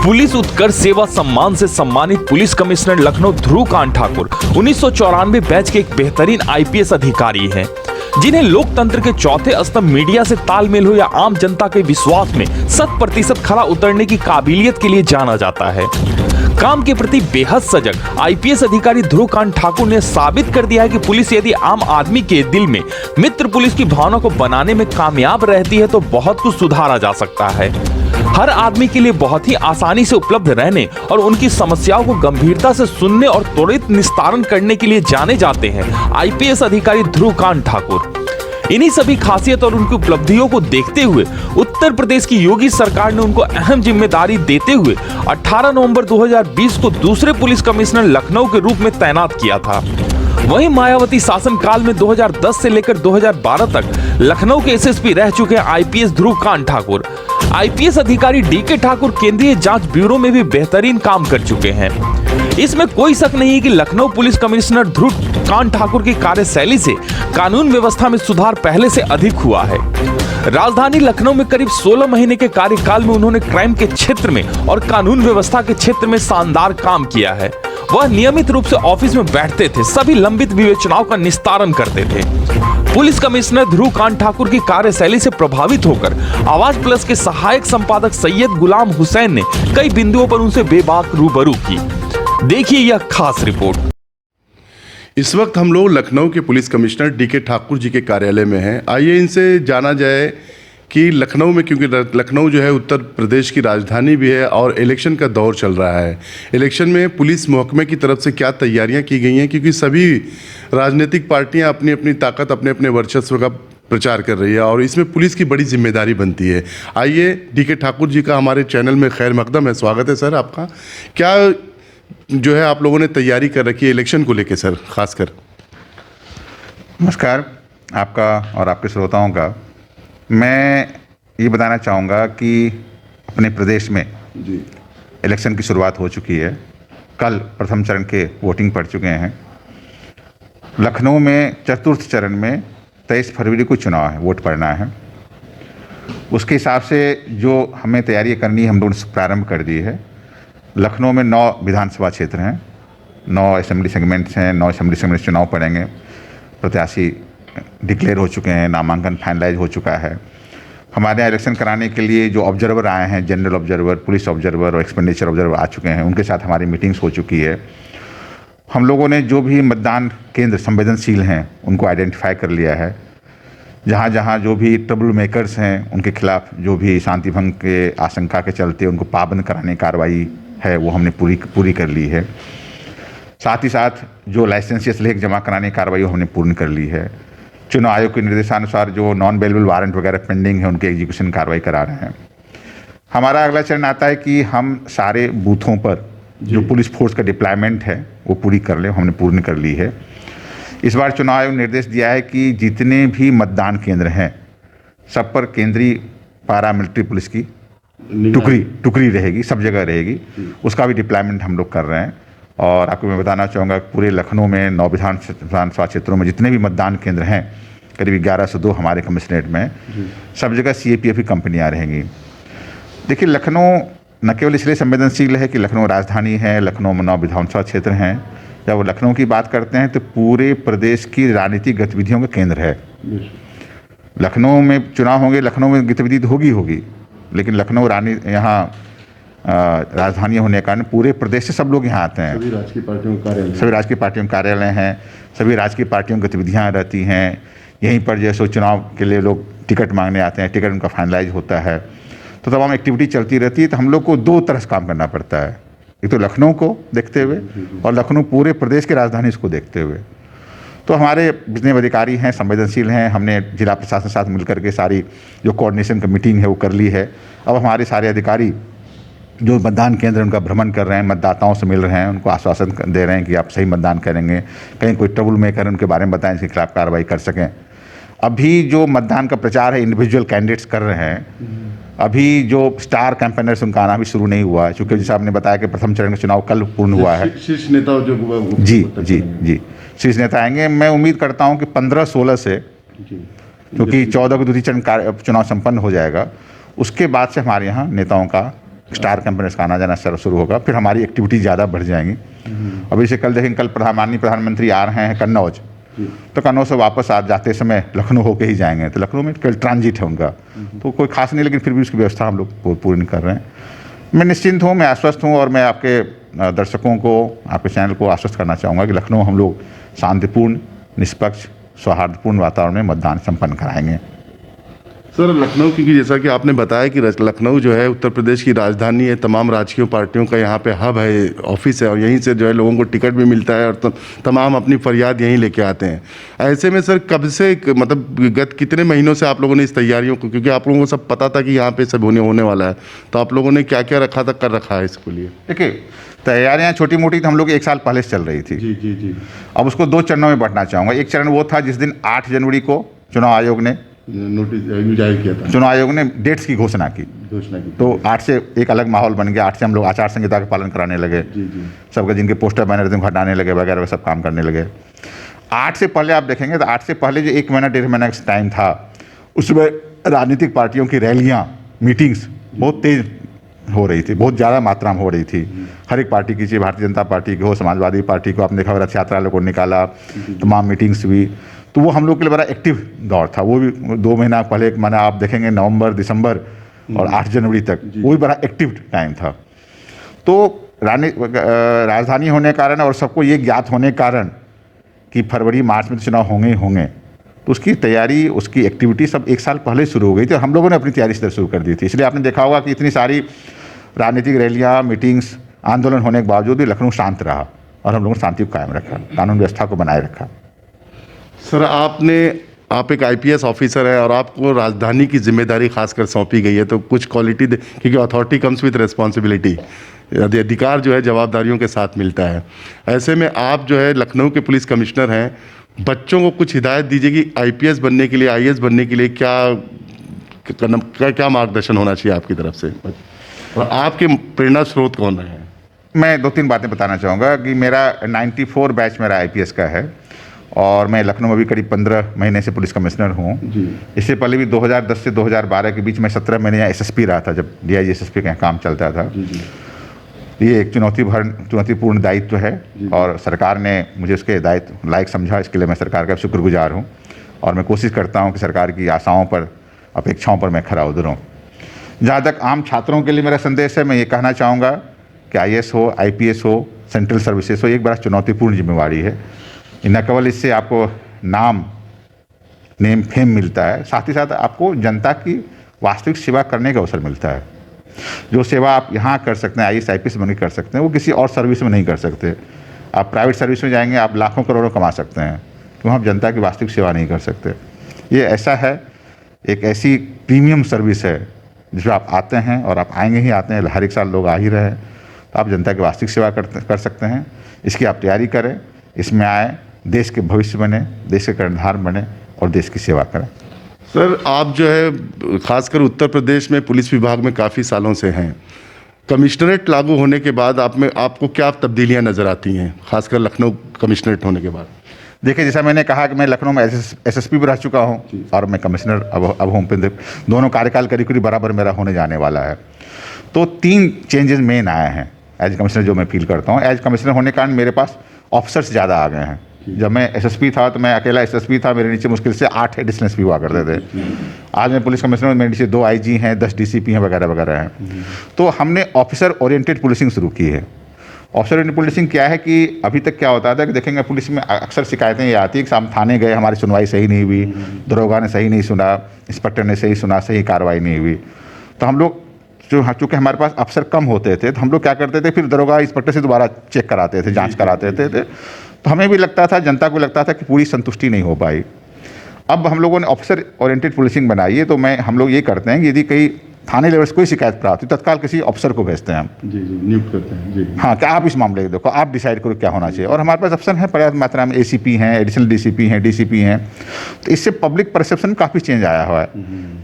Police उत्कर्ष सेवा सम्मान से सम्मानित police commissioner Lucknow Dhruvkant Thakur 1994 batch के एक बेहतरीन आईपीएस अधिकारी हैं, जिन्हें लोकतंत्र के चौथे स्तंभ मीडिया से तालमेल हो या आम जनता के विश्वास में 100% खरा उतरने की काबिलियत के लिए जाना जाता है। काम के प्रति बेहद सजग आईपीएस अधिकारी ध्रुवकांत ठाकुर ने साबित कर दिया है कि पुलिस यदि आम आदमी के दिल में मित्र पुलिस की भावना को बनाने में कामयाब रहती है तो बहुत कुछ सुधारा जा सकता है। हर आदमी के लिए बहुत ही आसानी से उपलब्ध रहने और उनकी समस्याओं को गंभीरता से सुनने और त्वरित निस्तारण करने के लिए जाने जाते हैं आईपीएस अधिकारी ध्रुवकांत ठाकुर। इन्हीं सभी खासियत और उनकी उपलब्धियों को देखते हुए उत्तर प्रदेश की योगी सरकार ने उनको अहम जिम्मेदारी देते हुए 18 नवंबर 2020 को दूसरे पुलिस कमिश्नर लखनऊ के रूप में तैनात किया था। वहीं मायावती शासनकाल में 2010 से लेकर 2012 तक लखनऊ के एसएसपी रह चुके आईपीएस ध्रुवकांत ठाकुर। आईपीएस अधिकारी डीके ठाकुर केंद्रीय जांच ब्यूरो में भी बेहतरीन काम कर चुके हैं। इसमें कोई शक नहीं है कि लखनऊ पुलिस कमिश्नर ध्रुवकांत ठाकुर की कार्यशैली से कानून व्यवस्था में सुधार पहले से अधिक हुआ है। राजधानी लखनऊ में करीब 16 महीने के कार्यकाल में उन्होंने क्राइम के क्षेत्र में और कानून व्यवस्था के क्षेत्र में शानदार काम किया है। वह नियमित रूप से ऑफिस में बैठते थे, सभी लंबित विवेचनाओं का निस्तारण करते थे। पुलिस कमिश्नर ध्रुवकांत ठाकुर की कार्यशैली से प्रभावित होकर आवाज प्लस के सहायक संपादक सैयद गुलाम हुसैन ने कई बिंदुओं पर उनसे बेबाक रूबरू की। देखिए यह खास रिपोर्ट। इस वक्त हम लोग लखनऊ के police commissioner DK Thakur ji के कार्यालय में हैं। आइए इनसे जाना जाए कि लखनऊ में, क्योंकि लखनऊ जो है उत्तर प्रदेश की राजधानी भी है और इलेक्शन का दौर चल रहा है। इलेक्शन में पुलिस महकमे की तरफ से क्या तैयारियां की गई हैं, क्योंकि सभी राजनीतिक पार्टियां अपनी अपनी ताकत, अपने अपने वर्चस्व का प्रचार कर रही है और इसमें पुलिस की बड़ी जिम्मेदारी बनती है। आइए, डीके ठाकुर जी का हमारे चैनल में खैर मकदम है, स्वागत है सर आपका। क्या जो है आप लोगों ने तैयारी कर रखी है इलेक्शन को लेकर सर, खासकर? नमस्कार आपका और आपके श्रोताओं का। मैं ये बताना चाहूँगा कि अपने प्रदेश में जी इलेक्शन की शुरुआत हो चुकी है। कल प्रथम चरण के वोटिंग पड़ चुके हैं। लखनऊ में चतुर्थ चरण में 23 फरवरी को चुनाव है, वोट पड़ना है। उसके हिसाब से जो हमें तैयारी करनी है हम लोगों ने प्रारंभ कर दी है। लखनऊ में 9 विधानसभा क्षेत्र हैं, 9 असेंबली सेगमेंट्स हैं, 9 असेंबली सेगमेंट्स चुनाव पड़ेंगे। प्रत्याशी डिक्लेयर हो चुके हैं, नामांकन फाइनलाइज हो चुका है। हमारे यहाँ इलेक्शन कराने के लिए जो ऑब्जर्वर आए हैं, जनरल ऑब्जर्वर, पुलिस ऑब्जर्वर और एक्सपेंडिचर ऑब्जर्वर आ चुके हैं, उनके साथ हमारी मीटिंग्स हो चुकी है। हम लोगों ने जो भी मतदान केंद्र संवेदनशील हैं उनको आइडेंटिफाई कर लिया है। जहाँ जहाँ जो भी ट्रबल मेकर्स हैं उनके खिलाफ जो भी शांति भंग के आशंका के चलते उनको पाबंद कराने की कार्रवाई है वो हमने पूरी कर ली है। साथ ही साथ जो लाइसेंसी असलेख जमा कराने की कार्रवाई हमने पूर्ण कर ली है। चुनाव आयोग के निर्देशानुसार जो नॉन बेलेबल वारंट वगैरह पेंडिंग है उनके एग्जीक्यूशन कार्रवाई करा रहे हैं। हमारा अगला चरण आता है कि हम सारे बूथों पर जो पुलिस फोर्स का डिप्लॉयमेंट है वो पूरी कर लें, हमने पूर्ण कर ली है। इस बार चुनाव आयोग ने निर्देश दिया है कि जितने भी मतदान केंद्र हैं सब पर केंद्रीय पारा मिलिट्री पुलिस की टुकड़ी रहेगी, सब जगह रहेगी। उसका भी डिप्लॉयमेंट हम लोग कर रहे हैं। और आपको मैं बताना चाहूँगा पूरे लखनऊ में 9 विधानसभा क्षेत्रों में जितने भी मतदान केंद्र हैं, करीब 1102 हमारे कमिश्नरेट में, सब जगह सीएपीएफ की कंपनियाँ रहेंगी। देखिए, लखनऊ न केवल इसलिए संवेदनशील है कि लखनऊ राजधानी है, लखनऊ में 9 विधानसभा क्षेत्र हैं। जब वो लखनऊ की बात करते हैं तो पूरे प्रदेश की राजनीतिक गतिविधियों का केंद्र है। लखनऊ में चुनाव होंगे, लखनऊ में गतिविधि होगी, लेकिन लखनऊ राजधानी होने के कारण पूरे प्रदेश से सब लोग यहाँ आते हैं। सभी राजकीय पार्टियों के कार्यालय हैं, सभी राजकीय पार्टियों की गतिविधियाँ रहती हैं। यहीं पर जैसे चुनाव के लिए लोग टिकट मांगने आते हैं, टिकट उनका फाइनलाइज होता है, तो तमाम एक्टिविटी चलती रहती है। तो हम लोग को 2 तरह से काम करना पड़ता है, एक तो लखनऊ को देखते हुए और लखनऊ पूरे प्रदेश की राजधानी इसको देखते हुए। तो हमारे जितने अधिकारी हैं संवेदनशील हैं। हमने जिला प्रशासन के साथ मिलकर के सारी जो कोऑर्डिनेशन की मीटिंग है वो कर ली है। अब हमारे सारे अधिकारी जो मतदान केंद्र उनका भ्रमण कर रहे हैं, मतदाताओं से मिल रहे हैं, उनको आश्वासन दे रहे हैं कि आप सही मतदान करेंगे। कहीं कोई ट्रबल मेकर उनके बारे में बताएं, इसके खिलाफ कार्रवाई कर सकें। अभी जो मतदान का प्रचार है इंडिविजुअल कैंडिडेट्स कर रहे हैं। अभी जो स्टार कैंपेनर्स उनका आना भी शुरू नहीं हुआ है, क्योंकि जैसे आपने बताया कि प्रथम चरण का चुनाव कल पूर्ण हुआ है। शीर्ष नेता जो जी शीर्ष नेता आएंगे। मैं उम्मीद करता हूं कि 15-16 से, क्योंकि 14 को द्वितीय चरण चुनाव संपन्न हो जाएगा, उसके बाद से हमारे यहाँ नेताओं का स्टार कंपनीज का आना जाना शुरू होगा, फिर हमारी एक्टिविटी ज़्यादा बढ़ जाएंगी। अभी से कल देखेंगे, कल माननीय प्रधानमंत्री आ रहे हैं कन्नौज, तो कन्नौज से वापस आ जाते समय लखनऊ होके ही जाएंगे, तो लखनऊ में कल ट्रांजिट है उनका, तो कोई खास नहीं, लेकिन फिर भी उसकी व्यवस्था हम लोग पूर्ण कर रहे हैं। मैं निश्चिंत हूँ, मैं आश्वस्त हूँ, और मैं आपके दर्शकों को, आपके चैनल को आश्वस्त करना चाहूँगा कि लखनऊ हम लोग शांतिपूर्ण, निष्पक्ष, सौहार्दपूर्ण वातावरण में मतदान संपन्न कराएंगे। सर, लखनऊ, क्योंकि जैसा कि आपने बताया कि लखनऊ जो है उत्तर प्रदेश की राजधानी है, तमाम राजकीय पार्टियों का यहाँ पे हब है, ऑफिस है, और यहीं से जो है लोगों को टिकट भी मिलता है, और तमाम अपनी फरियाद यहीं लेके आते हैं। ऐसे में सर, कब से, मतलब गत कितने महीनों से आप लोगों ने इस तैयारियों को, क्योंकि आप लोगों को सब पता था कि यहाँ पे सब होने वाला है, तो आप लोगों ने क्या क्या कर रखा है इसके लिए? देखिए, तैयारियां छोटी मोटी तो हम लोग 1 साल पहले से चल रही थी। जी जी जी। अब उसको 2 चरणों में बांटना चाहूँगा। एक चरण वो था जिस दिन 8 जनवरी को चुनाव आयोग ने नोटिस जारी किया था, चुनाव आयोग ने डेट्स की घोषणा की, तो 8 से एक अलग माहौल बन गया। 8 से हम लोग आचार संहिता का पालन कराने लगे, सबके जिनके पोस्टर बैनर थे हटाने लगे वगैरह, सब काम करने लगे। 8 से पहले आप देखेंगे तो 8 से पहले जो 1 महीना 1.5 महीना का टाइम था, उसमें राजनीतिक पार्टियों की रैलियाँ, मीटिंग्स बहुत तेज हो रही थी, बहुत ज़्यादा मात्रा में हो रही थी। हर एक पार्टी की, चाहे भारतीय जनता पार्टी की हो, समाजवादी पार्टी को, आपने देखा रथ यात्रा लोगों को निकाला, तमाम मीटिंग्स हुई, तो वो हम लोग के लिए बड़ा एक्टिव दौर था। वो भी 2 महीना पहले, 1 महीना आप देखेंगे नवंबर, दिसंबर और 8 जनवरी तक, वो भी बड़ा एक्टिव टाइम था। तो राजधानी होने के कारण और सबको ये ज्ञात होने के कारण कि फरवरी मार्च में तो चुनाव होंगे ही होंगे, तो उसकी तैयारी, उसकी एक्टिविटी सब 1 साल पहले शुरू हो गई थी, और हम लोगों ने अपनी तैयारी से शुरू कर दी थी। इसलिए आपने देखा होगा कि इतनी सारी राजनीतिक रैलियाँ, मीटिंग्स, आंदोलन होने के बावजूद भी लखनऊ शांत रहा, और हम लोगों ने शांति को कायम रखा, कानून व्यवस्था को बनाए रखा। सर, आप एक आईपीएस ऑफिसर है और आपको राजधानी की जिम्मेदारी खासकर सौंपी गई है, तो कुछ क्वालिटी, क्योंकि अथॉरिटी कम्स विद रिस्पॉन्सिबिलिटी, अधिकार जो है जवाबदारियों के साथ मिलता है। ऐसे में आप जो है लखनऊ के पुलिस कमिश्नर हैं, बच्चों को कुछ हिदायत दीजिए कि आईपीएस बनने के लिए, आईएएस बनने के लिए क्या मार्गदर्शन होना चाहिए आपकी तरफ से, और आपके प्रेरणा स्रोत कौन रहे हैं? मैं 2-3 बातें बताना चाहूँगा कि मेरा 94 बैच मेरा आईपीएस का है, और मैं लखनऊ में भी करीब 15 महीने से पुलिस कमिश्नर हूँ। इससे पहले भी 2010 से 2012 के बीच में 17 महीने यहाँ एसएसपी रहा था, जब डीआईजी एसएसपी का काम चलता था। ये एक चुनौतीपूर्ण दायित्व है, और सरकार ने मुझे उसके दायित्व लायक समझा, इसके लिए मैं सरकार का शुक्रगुजार हूँ, और मैं कोशिश करता हूँ कि सरकार की आशाओं पर, अपेक्षाओं पर मैं खरा उतरूँ। जहाँ तक आम छात्रों के लिए मेरा संदेश है, मैं ये कहना चाहूँगा कि आईएएस हो, आईपीएस हो, सेंट्रल सर्विसेज हो, एक बड़ा चुनौतीपूर्ण जिम्मेवारी है। न केवल इससे आपको नेम फेम मिलता है, साथ ही साथ आपको जनता की वास्तविक सेवा करने का अवसर मिलता है। जो सेवा आप यहाँ कर सकते हैं, आईएएस आईपीएस बन के कर सकते हैं, वो किसी और सर्विस में नहीं कर सकते। आप प्राइवेट सर्विस में जाएंगे, आप लाखों करोड़ों कमा सकते हैं, क्यों आप जनता की वास्तविक सेवा नहीं कर सकते। ये ऐसा है, एक ऐसी प्रीमियम सर्विस है जिसमें आप आते हैं, और आप आएंगे ही आते हैं, हर एक साल लोग आ ही रहे हैं, तो आप जनता की वास्तविक सेवा कर सकते हैं। इसकी आप तैयारी करें, इसमें आए, देश के भविष्य बने, देश के कर्णधार बने, और देश की सेवा करें। सर, आप जो है खासकर उत्तर प्रदेश में पुलिस विभाग में काफ़ी सालों से हैं, कमिश्नरेट लागू होने के बाद आपको क्या तब्दीलियां नज़र आती हैं, खासकर लखनऊ कमिश्नरेट होने के बाद? देखिए, जैसा मैंने कहा कि मैं लखनऊ में एसएसपी भी रह चुका हूं, और मैं कमिश्नर अब हूँ, दोनों कार्यकाल करीब बराबर मेरा होने जाने वाला है। तो 3 चेंजेस मेन आए हैं एज कमिश्नर, जो मैं फील करता हूँ। एज कमिश्नर होने के कारण मेरे पास ऑफिसर्स ज़्यादा आ गए हैं। जब मैं एसएसपी था तो मैं अकेला एसएसपी था, मेरे नीचे मुश्किल से 8 एडिशनल एसपी हुआ करते थे। आज मैं पुलिस कमिश्नर, मेरे नीचे 2 आईजी हैं, 10 डीसीपी हैं, वगैरह वगैरह हैं। तो हमने ऑफिसर ओरिएंटेड पुलिसिंग शुरू की है। ऑफिसर ओरिएंटेड पुलिसिंग क्या है कि अभी तक क्या होता था कि देखेंगे पुलिस में अक्सर शिकायतें ये आती है कि हम थाने गए, हमारी सुनवाई सही नहीं हुई, दरोगा ने सही नहीं सुना, इंस्पेक्टर ने सही सुना, सही कार्रवाई नहीं हुई। तो हम लोग चूँकि हमारे पास अफसर कम होते थे, तो हम लोग क्या करते थे, फिर दरोगा इंस्पेक्टर से दोबारा चेक कराते थे, जांच कराते थे। तो हमें भी लगता था, जनता को लगता था कि पूरी संतुष्टि नहीं हो पाई। अब हम लोगों ने ऑफिसर ओरिएंटेड पुलिसिंग बनाई है, तो हम लोग ये करते हैं कि यदि कहीं थाने लेवल से कोई शिकायत प्राप्त हुई, तत्काल किसी ऑफिसर को भेजते हैं हम। जी जी, नियुक्त करते हैं जी। हाँ, क्या आप इस मामले को देखो, आप डिसाइड करो क्या होना चाहिए। और हमारे पास ऑप्शन है पर्याप्त मात्रा में, एसीपी हैं, एडिशनल डीसीपी हैं, डीसीपी हैं। तो इससे पब्लिक परसेप्शन काफ़ी चेंज आया हुआ है।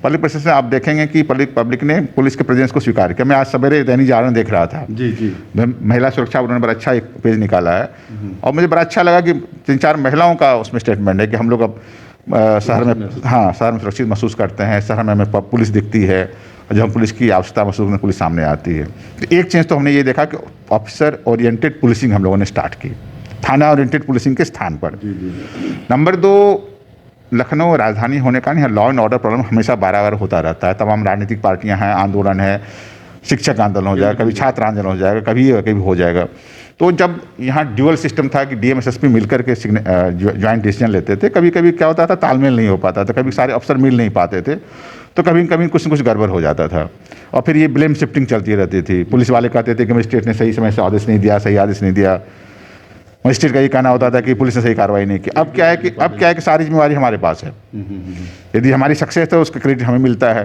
पब्लिक परसेप्शन आप देखेंगे कि पब्लिक ने पुलिस के प्रेजेंस को स्वीकार किया। मैं आज सवेरे दैनिक जागरण देख रहा था, जी जी, महिला सुरक्षा उन्होंने बड़ा अच्छा एक पेज निकाला है, और मुझे बड़ा अच्छा लगा कि 3-4 महिलाओं का उसमें स्टेटमेंट है कि हम लोग अब शहर में सुरक्षित महसूस करते हैं, शहर में हमें पुलिस दिखती है, और जब हम पुलिस की आवश्यकता महसूस करते पुलिस सामने आती है। तो एक चीज़ तो हमने ये देखा कि ऑफिसर ओरिएंटेड पुलिसिंग हम लोगों ने स्टार्ट की, थाना ओरिएंटेड पुलिसिंग के स्थान पर। नंबर 2, लखनऊ राजधानी होने का यहाँ लॉ एंड ऑर्डर प्रॉब्लम हमेशा बार होता रहता है। तमाम राजनीतिक पार्टियां हैं, आंदोलन है, शिक्षक आंदोलन हो जाएगा, कभी छात्र आंदोलन हो जाएगा, कभी हो जाएगा। तो जब यहाँ ड्यूअल सिस्टम था कि डीएम एसएसपी मिलकर के ज्वाइंट डिसीजन लेते थे, कभी कभी क्या होता था तालमेल नहीं हो पाता था, कभी सारे अफसर मिल नहीं पाते थे, तो कभी कभी कुछ न कुछ गड़बड़ हो जाता था और फिर ये ब्लेम शिफ्टिंग चलती रहती थी। पुलिस वाले कहते थे कि मजिस्ट्रेट ने सही समय से आदेश नहीं दिया, सही आदेश नहीं दिया। मजिस्ट्रेट का ये कहना होता था कि पुलिस ने सही कार्रवाई नहीं की। अब क्या है कि सारी जिम्मेवारी हमारे पास है। यदि हमारी सक्सेस है उसका क्रेडिट हमें मिलता है,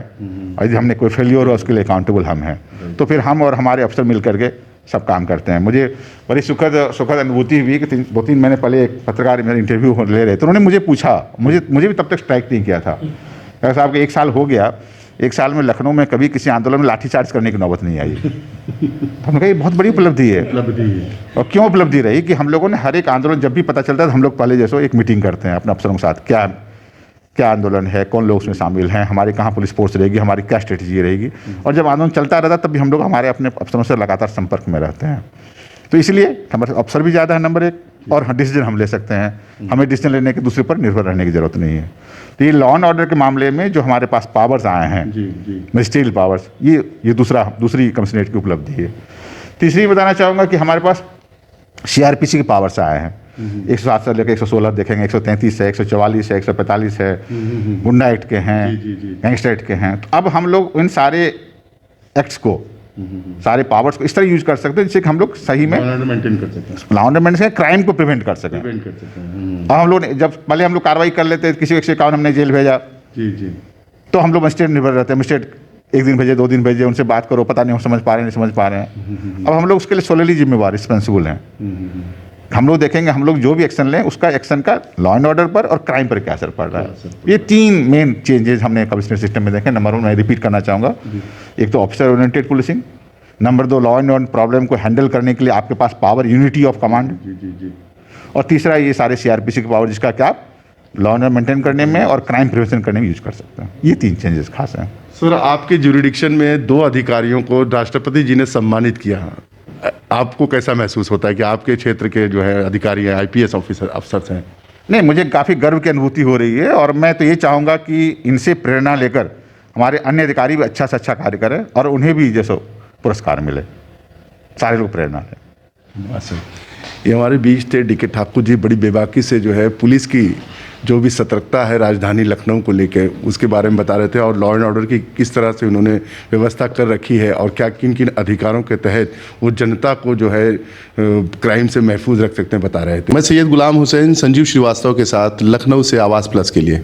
और यदि हमने कोई फेलियर हो उसके लिए अकाउंटेबल हम हैं। तो फिर हम और हमारे अफसर मिल करके सब काम करते हैं। मुझे बड़ी सुखद अनुभूति हुई कि 2-3 महीने पहले एक पत्रकार मेरा इंटरव्यू ले रहे थे, उन्होंने मुझे पूछा, मुझे भी तब तक स्ट्राइक नहीं किया था। डॉक्टर साहब के 1 साल हो गया, 1 साल में लखनऊ में कभी किसी आंदोलन में लाठीचार्ज करने की नौबत नहीं आई। तो हमने कहा ये बहुत बड़ी उपलब्धि है। और क्यों उपलब्धि रही कि हम लोगों ने हर एक आंदोलन जब भी पता चलता है तो हम लोग पहले जैसे एक मीटिंग करते हैं अपने अफसरों के साथ, क्या आंदोलन है, कौन लोग उसमें शामिल हैं, हमारी कहाँ पुलिस फोर्स रहेगी, हमारी क्या स्ट्रेटजी रहेगी। और जब आंदोलन चलता रहता तब भी हम लोग हमारे अपने अफसरों से लगातार संपर्क में रहते हैं। तो इसलिए हमारे अफसर भी ज़्यादा है नंबर 1, और डिसीजन हम ले सकते हैं, हमें डिसीजन लेने के दूसरे पर निर्भर रहने की ज़रूरत नहीं है। तो ये लॉ एंड ऑर्डर के मामले में जो हमारे पास पावर्स आए हैं, मजिस्ट्रियल पावर्स, ये दूसरी कमिश्नरेट की उपलब्धि है। तीसरी बताना चाहूँगा कि हमारे पास CRPC के पावर्स आए हैं। 107 से लेकर 116 देखेंगे, 133 है, 144 है, 145 है, गुंडा एक्ट के हैं, गैंगस्टर एक्ट के हैं। तो अब हम लोग इन सारे एक्ट्स को, सारे पावर्स को इस तरह यूज कर सकते हैं जिससे कि हम लोग सही में मेंटेन कर सकते हैं, लॉ एंड ऑर्डर से क्राइम को प्रिवेंट कर सकें। और हम लोग जब पहले हम लोग कार्रवाई कर लेते किसी व्यक्ति के कारण हमने जेल भेजा, तो हम लोग मजिस्ट्रेट निर्भर रहते हैं, मजिस्ट्रेट 1 दिन भेजे, 2 दिन भेजे, उनसे बात करो, पता नहीं हम समझ पा रहे हैं, नहीं समझ पा रहे हैं। अब हम लोग उसके लिए सोलली जिम्मेवार, रिस्पॉन्सिबल हैं। हम लोग देखेंगे, हम लोग जो भी एक्शन लें उसका एक्शन का लॉ एंड ऑर्डर पर और क्राइम पर क्या असर पड़ रहा है। ये 3 मेन चेंजेस हमने कमिश्नर सिस्टम में देखे। नंबर 1 मैं रिपीट करना चाहूँगा, एक तो officer oriented policing. Number 2 law and order problem को हैंडल करने के लिए आपके पास पावर, यूनिटी ऑफ कमांड। और तीसरा ये सारे CRPC के पावर जिसका क्या लॉ एंड ऑर्डर मेंटेन करने में और क्राइम प्रिवेंशन करने में यूज कर सकते हैं। ये 3 चेंजेस खास हैं। सर, आपके ज्यूरिडिक्शन में 2 अधिकारियों को राष्ट्रपति जी ने सम्मानित किया। आपको कैसा महसूस होता है कि आपके क्षेत्र के जो है अधिकारी हैं, IPS अफसर हैं? नहीं, मुझे काफ़ी गर्व की अनुभूति हो रही है, और मैं तो ये चाहूँगा कि इनसे प्रेरणा लेकर हमारे अन्य अधिकारी भी अच्छा से अच्छा कार्य करें और उन्हें भी जैसे पुरस्कार मिले, सारे लोग प्रेरणा लें। ये हमारे बीच थे DK ठाकुर जी, बड़ी बेबाकी से जो है पुलिस की जो भी सतर्कता है राजधानी लखनऊ को लेकर उसके बारे में बता रहे थे, और लॉ एंड ऑर्डर की किस तरह से उन्होंने व्यवस्था कर रखी है और क्या किन किन अधिकारों के तहत वो जनता को जो है क्राइम से महफूज रख सकते हैं बता रहे थे। मैं सैयद गुलाम हुसैन, संजीव श्रीवास्तव के साथ, लखनऊ से आवाज़ प्लस के लिए।